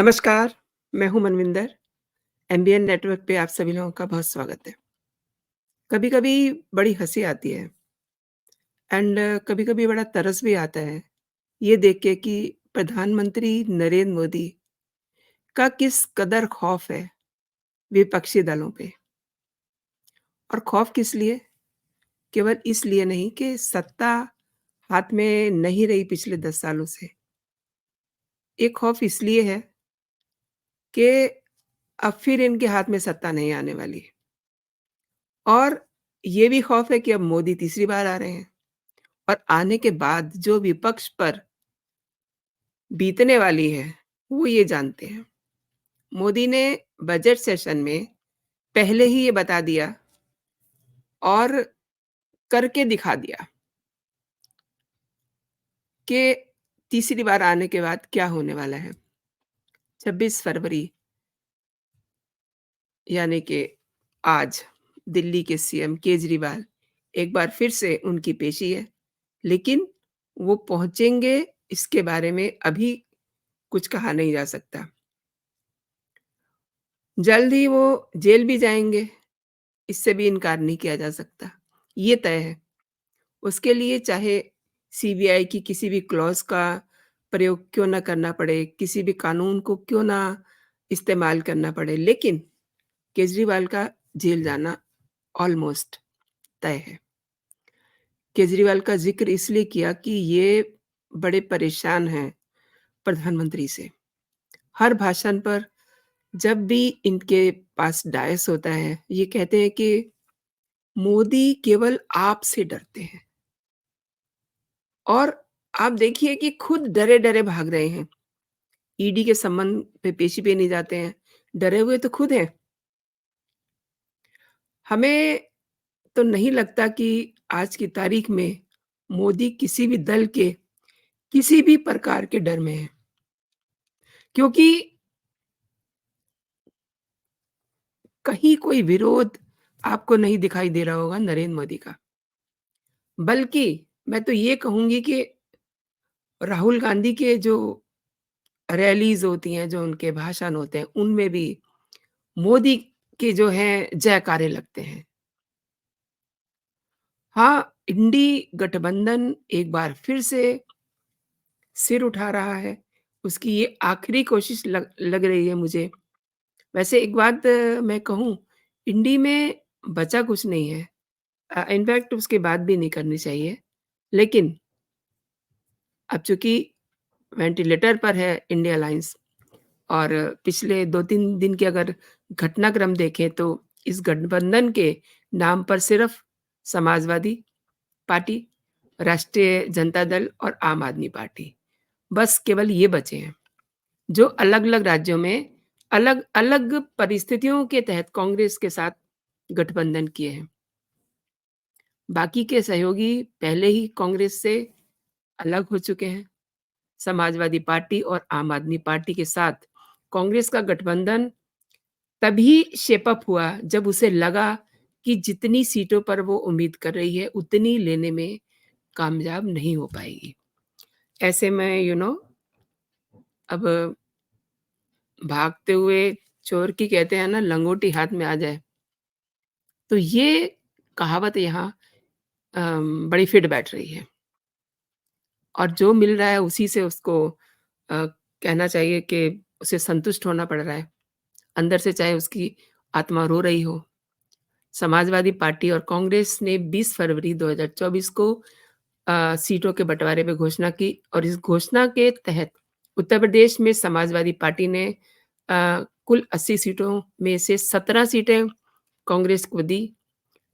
नमस्कार, मैं हूँ मनविंदर। एमबीएन नेटवर्क पे आप सभी लोगों का बहुत स्वागत है। कभी-कभी बड़ी हँसी आती है एंड कभी-कभी बड़ा तरस भी आता है, ये देख के कि प्रधानमंत्री नरेंद्र मोदी का किस कदर खौफ है विपक्षी दलों पे। और खौफ किस लिए? केवल इसलिए नहीं कि सत्ता हाथ में नहीं रही पिछले 10 सालों से। ये खौफ इसलिए है कि अब फिर इनके हाथ में सत्ता नहीं आने वाली। और ये भी खौफ है कि अब मोदी तीसरी बार आ रहे हैं। और आने के बाद जो विपक्ष पर बीतने वाली है, वो ये जानते हैं। मोदी ने बजट सेशन में पहले ही ये बता दिया और करके दिखा दिया कि तीसरी बार आने के बाद क्या होने वाला है। 26 फरवरी यानी कि आज दिल्ली के सीएम केजरीवाल एक बार फिर से उनकी पेशी है, लेकिन वो पहुँचेंगे इसके बारे में अभी कुछ कहा नहीं जा सकता। जल्द ही वो जेल भी जाएँगे, इससे भी इनकार नहीं किया जा सकता, ये तय है। उसके लिए चाहे सीबीआई की किसी भी क्लॉज़ का प्रयोग क्यों ना करना पड़े, किसी भी कानून को क्यों ना इस्तेमाल करना पड़े, लेकिन केजरीवाल का जेल जाना ऑलमोस्ट तय है। केजरीवाल का ज़िक्र इसलिए किया कि ये बड़े परेशान हैं प्रधानमंत्री से। हर भाषण पर जब भी इनके पास डायस होता है, ये कहते हैं कि मोदी केवल आपसे डरते हैं। और आप देखिए कि खुद डरे-डरे भाग रहे हैं। ईडी के सम्मन पे पेशी पे नहीं जाते हैं, डरे हुए तो खुद हैं। हमें तो नहीं लगता कि आज की तारीख में मोदी किसी भी दल के किसी भी प्रकार के डर में हैं। क्योंकि कहीं कोई विरोध आपको नहीं दिखाई दे रहा होगा नरेंद्र मोदी का। बल्कि मैं तो ये कहूँगी कि राहुल गांधी के जो रैलीज़ होती हैं, जो उनके भाषण होते हैं, उनमें भी मोदी के जो हैं जयकारे लगते हैं। हाँ, इंडी गठबंधन एक बार फिर से सिर उठा रहा है, उसकी ये आखिरी कोशिश लग लग रही है मुझे। वैसे एक बात मैं कहूँ, इंडी में बचा कुछ नहीं है। इनफैक्ट उसकी बात भी नहीं करनी चाहिए। लेकिन अब चूँकि वेंटिलेटर पर है इंडिया अलायंस और पिछले 2-3 दिन के अगर घटनाक्रम देखें तो इस गठबंधन के नाम पर सिर्फ़ समाजवादी पार्टी, राष्ट्रीय जनता दल और आम आदमी पार्टी, बस केवल ये बचे हैं, जो अलग-अलग राज्यों में अलग-अलग परिस्थितियों के तहत कांग्रेस के साथ गठबंधन किए हैं। बाकी के सहयोगी पहले ही कांग्रेस से अलग हो चुके हैं। समाजवादी पार्टी और आम आदमी पार्टी के साथ कांग्रेस का गठबंधन तभी शेप अप हुआ जब उसे लगा कि जितनी सीटों पर वो उम्मीद कर रही है, उतनी लेने में कामयाब नहीं हो पाएगी। ऐसे में अब भागते हुए चोर की कहते हैं ना लंगोटी हाथ में आ जाए, तो ये कहावत यहाँ बड़ी फिट बैठ रही है और जो मिल रहा है उसी से उसको कहना चाहिए कि उसे संतुष्ट होना पड़ रहा है। अंदर से चाहे उसकी आत्मा रो रही हो। समाजवादी पार्टी और कांग्रेस ने 20 फरवरी 2024 को सीटों के बँटवारे पे घोषणा की और इस घोषणा के तहत उत्तर प्रदेश में समाजवादी पार्टी ने कुल 80 सीटों में से 17 सीटें कांग्रेस को दी,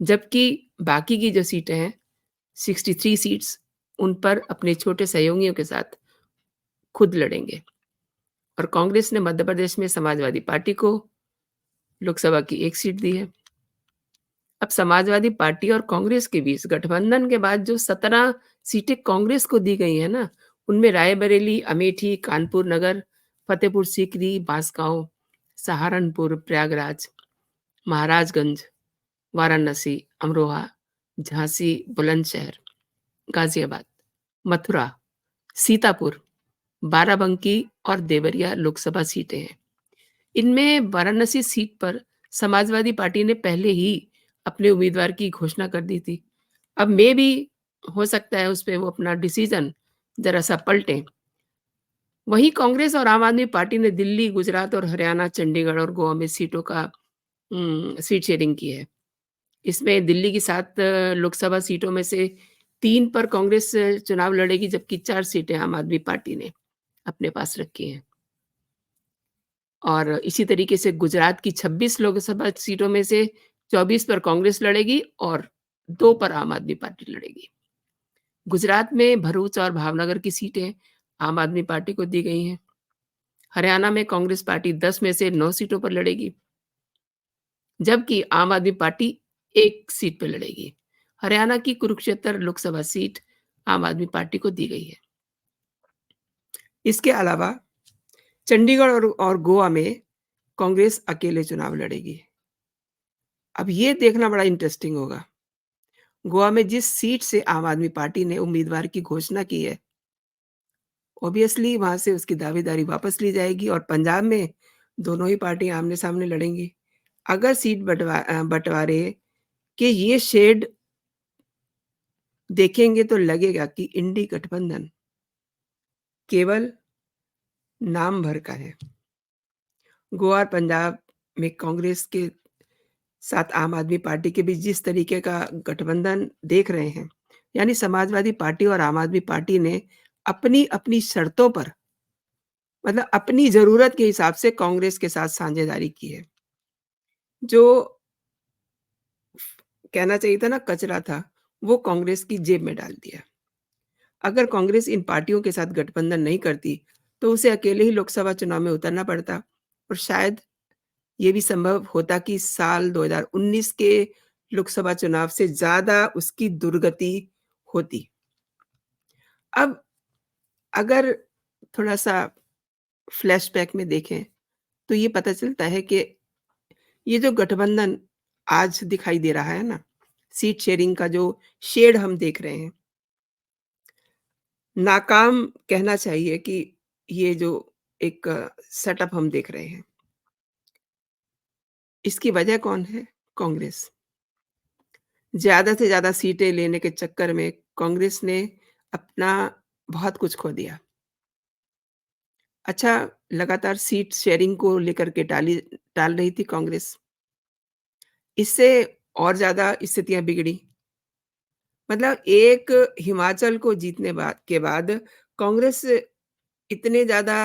जबकि बाकी की जो सीटें हैं 63 सीट्स उन पर अपने छोटे सहयोगियों के साथ खुद लड़ेंगे और कांग्रेस ने मध्य प्रदेश में समाजवादी पार्टी को लोकसभा की 1 सीट दी है। अब समाजवादी पार्टी और कांग्रेस के बीच गठबंधन के बाद जो 17 सीटें कांग्रेस को दी गई हैं ना, उनमें रायबरेली, अमेठी, कानपुर नगर, फतेहपुर सीकरी, बांसगांव, सहारनपुर, प्रयागराज, महाराजगंज, वाराणसी, अमरोहा, झांसी, बुलंदशहर, गाजियाबाद, मथुरा, सीतापुर बाराबंकी और देवरिया लोकसभा सीटें हैं। इनमें वाराणसी सीट पर समाजवादी पार्टी ने पहले ही अपने उम्मीदवार की घोषणा कर दी थी। अब मेबी हो सकता है उसपे वो अपना डिसीज़न ज़रा-सा पलटें। वहीं कांग्रेस और आम आदमी पार्टी ने दिल्ली, गुजरात और हरियाणा, चंडीगढ़ और गोवा में सीटों का सीट शेयरिंग की है। इसमें दिल्ली की 7 लोकसभा सीटों में से 3 पर कांग्रेस चुनाव लड़ेगी, जबकि 4 सीटें आम आदमी पार्टी ने अपने पास रखी हैं। और इसी तरीके से गुजरात की 26 लोकसभा सीटों में से 24 पर कांग्रेस लड़ेगी और 2 पर आम आदमी पार्टी लड़ेगी। गुजरात में भरूच और भावनगर की सीटें आम आदमी पार्टी को दी गई हैं। हरियाणा में कांग्रेस पार्टी 10 में से 9 सीटों पर लड़ेगी, जबकि आम आदमी पार्टी 1 सीट पे लड़ेगी। हरियाणा की कुरुक्षेत्र लोकसभा सीट आम आदमी पार्टी को दी गई है। इसके अलावा चंडीगढ़ और गोवा में कांग्रेस अकेले चुनाव लड़ेगी। अब ये देखना बड़ा इंटरेस्टिंग होगा। गोवा में जिस सीट से आम आदमी पार्टी ने उम्मीदवार की घोषणा की है, ऑब्वियसली वहाँ से उसकी दावेदारी वापस ली जाएगी और पंजाब में दोनों ही पार्टियाँ आमने-सामने लड़ेंगी। अगर सीट बँटवारे के ये शेड देखेंगे तो लगेगा कि इंडी गठबंधन केवल नाम भर का है। गोवा और पंजाब में कांग्रेस के साथ आम आदमी पार्टी के बीच जिस तरीके का गठबंधन देख रहे हैं, यानी समाजवादी पार्टी और आम आदमी पार्टी ने अपनी-अपनी शर्तों पर मतलब अपनी ज़रूरत के हिसाब से कांग्रेस के साथ साझेदारी की है। जो कहना चाहिए था ना कचरा था, वो कांग्रेस की जेब में डाल दिया। अगर कांग्रेस इन पार्टियों के साथ गठबंधन नहीं करती, तो उसे अकेले ही लोकसभा चुनाव में उतरना पड़ता और शायद ये भी संभव होता कि साल 2019 के लोकसभा चुनाव से ज़्यादा उसकी दुर्गति होती। अब अगर थोड़ा-सा फ्लैशबैक में देखें, तो ये पता चलता है कि ये जो गठबंधन आज दिखाई दे रहा है ना, सीट शेयरिंग का जो शेड हम देख रहे हैं, नाकाम कहना चाहिए कि ये जो एक सेटअप हम देख रहे हैं, इसकी वजह कौन है? कांग्रेस। ज़्यादा से ज़्यादा सीटें लेने के चक्कर में कांग्रेस ने अपना बहुत कुछ खो दिया। अच्छा, लगातार सीट शेयरिंग को लेकर के टाल रही थी कांग्रेस। इससे और ज़्यादा स्थितियाँ बिगड़ी। मतलब एक हिमाचल को जीतने के बाद कांग्रेस इतने ज़्यादा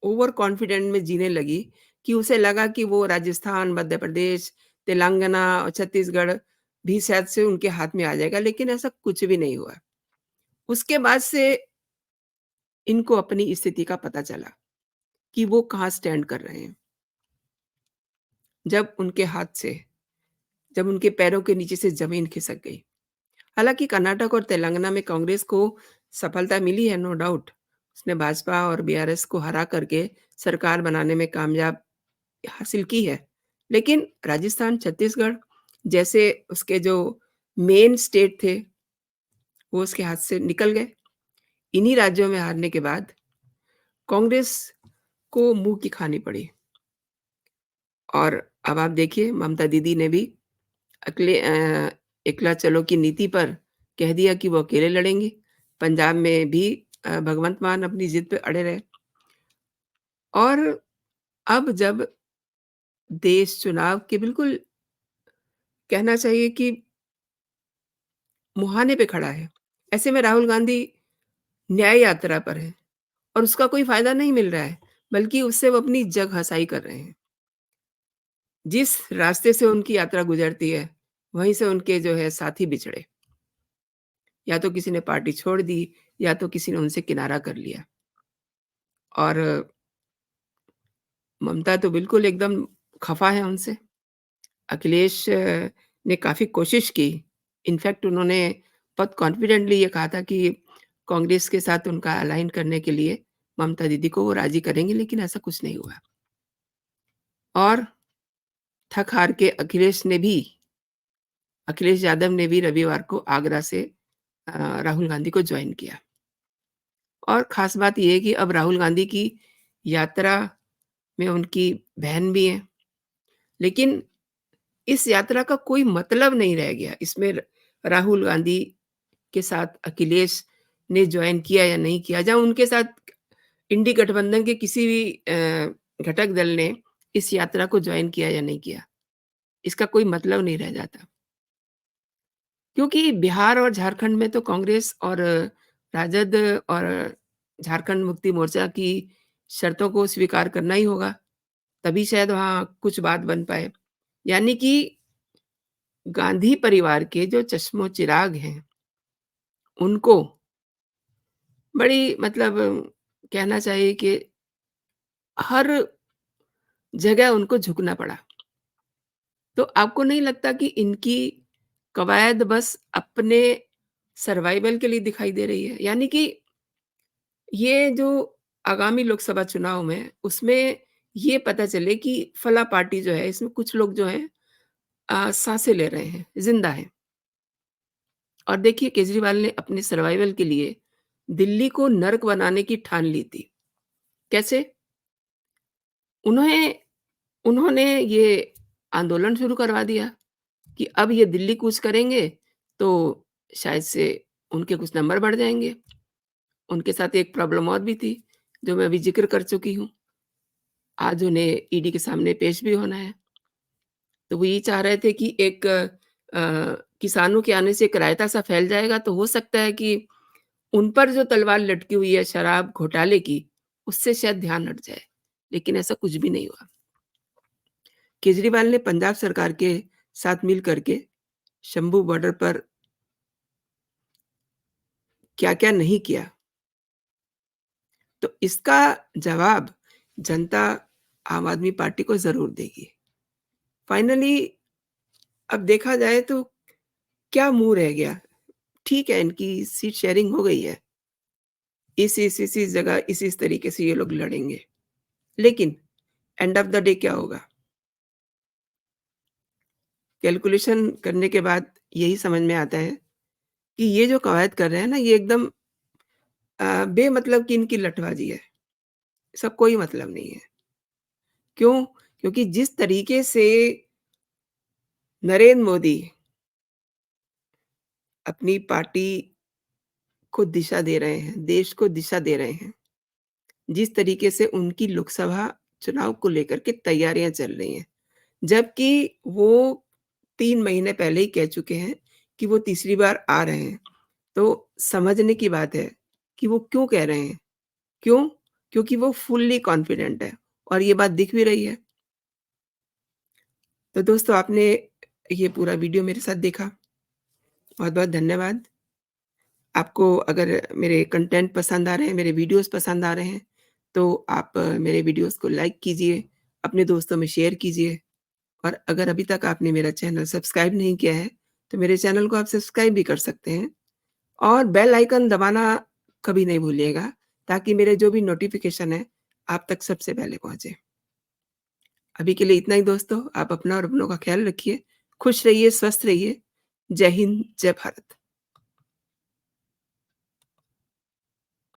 ओवर कॉन्फिडेंट में जीने लगी कि उसे लगा कि वो राजस्थान, मध्य प्रदेश, तेलंगाना और छत्तीसगढ़ भी शायद से उनके हाथ में आ जाएगा, लेकिन ऐसा कुछ भी नहीं हुआ। उसके बाद से इनको अपनी स्थिति का पता चला कि वो कहाँ स्टैंड कर रहे हैं। जब उनके हाथ से जब उनके पैरों के नीचे से ज़मीन खिसक गई। हालाँकि कर्नाटक और तेलंगाना में कांग्रेस को सफलता मिली है, नो डाउट। उसने भाजपा और बीआरएस को हरा करके सरकार बनाने में कामयाब हासिल की है। लेकिन राजस्थान, छत्तीसगढ़ जैसे उसके जो मेन स्टेट थे, वो उसके हाथ से निकल गए। इन्हीं राज्यों में हारने के बाद कांग्रेस को मुँह की खानी पड़ी और अब आप देखिए ममता दीदी ने भी एकला चलो की नीति पर कह दिया कि वो अकेले लड़ेंगी। पंजाब में भी भगवंत मान अपनी ज़िद पे अड़े रहे और अब जब देश चुनाव के बिल्कुल कहना चाहिए कि मुहाने पे खड़ा है, ऐसे में राहुल गांधी न्याय यात्रा पर हैं और उसका कोई फ़ायदा नहीं मिल रहा है, बल्कि उससे वो अपनी जग हँसाई कर रहे हैं। जिस रास्ते से उनकी यात्रा गुज़रती है, वहीं से उनके जो है साथी बिछड़े। या तो किसी ने पार्टी छोड़ दी या तो किसी ने उनसे किनारा कर लिया और ममता तो बिल्कुल एकदम खफ़ा है उनसे। अखिलेश ने काफ़ी कोशिश की। इनफैक्ट उन्होंने बहुत कॉन्फिडेंटली ये कहा था कि कांग्रेस के साथ उनका अलाइन करने के लिए ममता दीदी को वो राज़ी करेंगे, लेकिन ऐसा कुछ नहीं हुआ। और थक हार के अखिलेश यादव ने भी रविवार को आगरा से राहुल गांधी को जॉइन किया और ख़ास बात ये है कि अब राहुल गांधी की यात्रा में उनकी बहन भी हैं। लेकिन इस यात्रा का कोई मतलब नहीं रह गया। इसमें र राहुल गांधी के साथ अखिलेश ने जॉइन किया या नहीं किया, जहाँ उनके साथ इंडी गठबंधन के किसी भी घटक दल ने इस यात्रा को जॉइन किया या नहीं किया, इसका कोई मतलब नहीं रह जाता। क्योंकि बिहार और झारखंड में तो कांग्रेस और राजद और झारखंड मुक्ति मोर्चा की शर्तों को स्वीकार करना ही होगा, तभी शायद वहाँ कुछ बात बन पाए। यानी कि गांधी परिवार के जो चश्मो-चिराग हैं, उनको बड़ी मतलब कहना चाहिए कि हर जगह उनको झुकना पड़ा। तो आपको नहीं लगता कि इनकी कवायद बस अपने सर्वाइवल के लिए दिखाई दे रही है? यानी कि ये जो आगामी लोकसभा चुनाव में उसमें ये पता चले कि फला पार्टी जो है इसमें कुछ लोग जो हैं साँसें ले रहे हैं, ज़िंदा हैं। और देखिए केजरीवाल ने अपने सर्वाइवल के लिए दिल्ली को नर्क बनाने की ठान ली थी। कैसे? उन्हें उन्होंने ये आंदोलन शुरू करवा दिया कि अब ये दिल्ली कूच करेंगे, तो शायद से उनके कुछ नंबर बढ़ जाएँगे। उनके साथ एक प्रॉब्लम और भी थी, जो मैं अभी ज़िक्र कर चुकी हूँ। आज उन्हें ईडी के सामने पेश भी होना है। तो वो ये चाह रहे थे कि एक किसानों के आने से एक रायता-सा फैल जाएगा, तो हो सकता है कि उन पर जो तलवार लटकी हुई है शराब घोटाले की, उससे शायद ध्यान हट जाए। लेकिन ऐसा कुछ भी नहीं हुआ। केजरीवाल ने पंजाब सरकार के साथ मिल कर के शंभू बॉर्डर पर क्या-क्या नहीं किया। तो इसका जवाब जनता आम आदमी पार्टी को ज़रूर देगी। फाइनली अब देखा जाए तो क्या मुँह रह गया? ठीक है, इनकी सीट शेयरिंग हो गई है। इस जगह इस तरीके से ये लोग लड़ेंगे। लेकिन एंड ऑफ द डे क्या होगा? कैलकुलेशन करने के बाद यही समझ में आता है कि ये जो कवायद कर रहे हैं ना, ये एकदम बेमतलब की इनकी लठबाज़ी है। इसका कोई मतलब नहीं है। क्यों? क्योंकि जिस तरीके से नरेंद्र मोदी अपनी पार्टी को दिशा दे रहे हैं, देश को दिशा दे रहे हैं, जिस तरीके से उनकी लोकसभा चुनाव को लेकर के तैयारियाँ चल रही हैं, जबकि वो 3 महीने पहले ही कह चुके हैं कि वो तीसरी बार आ रहे हैं। तो समझने की बात है कि वो क्यों कह रहे हैं? क्यों? क्योंकि वो फुल्ली कॉन्फिडेंट है और ये बात दिख भी रही है। तो दोस्तों आपने ये पूरा वीडियो मेरे साथ देखा, बहुत-बहुत धन्यवाद। आपको अगर मेरे कंटेंट पसंद आ रहे हैं, मेरे वीडियोज़ पसंद आ रहे हैं, तो आप मेरे वीडियोज़ को लाइक कीजिए, अपने दोस्तों में शेयर कीजिए और अगर अभी तक आपने मेरा चैनल सब्सक्राइब नहीं किया है, तो मेरे चैनल को आप सब्सक्राइब भी कर सकते हैं और बेल आइकन दबाना कभी नहीं भूलिएगा, ताकि मेरे जो भी नोटिफ़िकेशन है, आप तक सबसे पहले पहुँचे। अभी के लिए इतना ही दोस्तों, आप अपना और अपनों का ख़्याल रखिए, खुश रहिए, स्वस्थ रहिए। जय हिंद, जय भारत।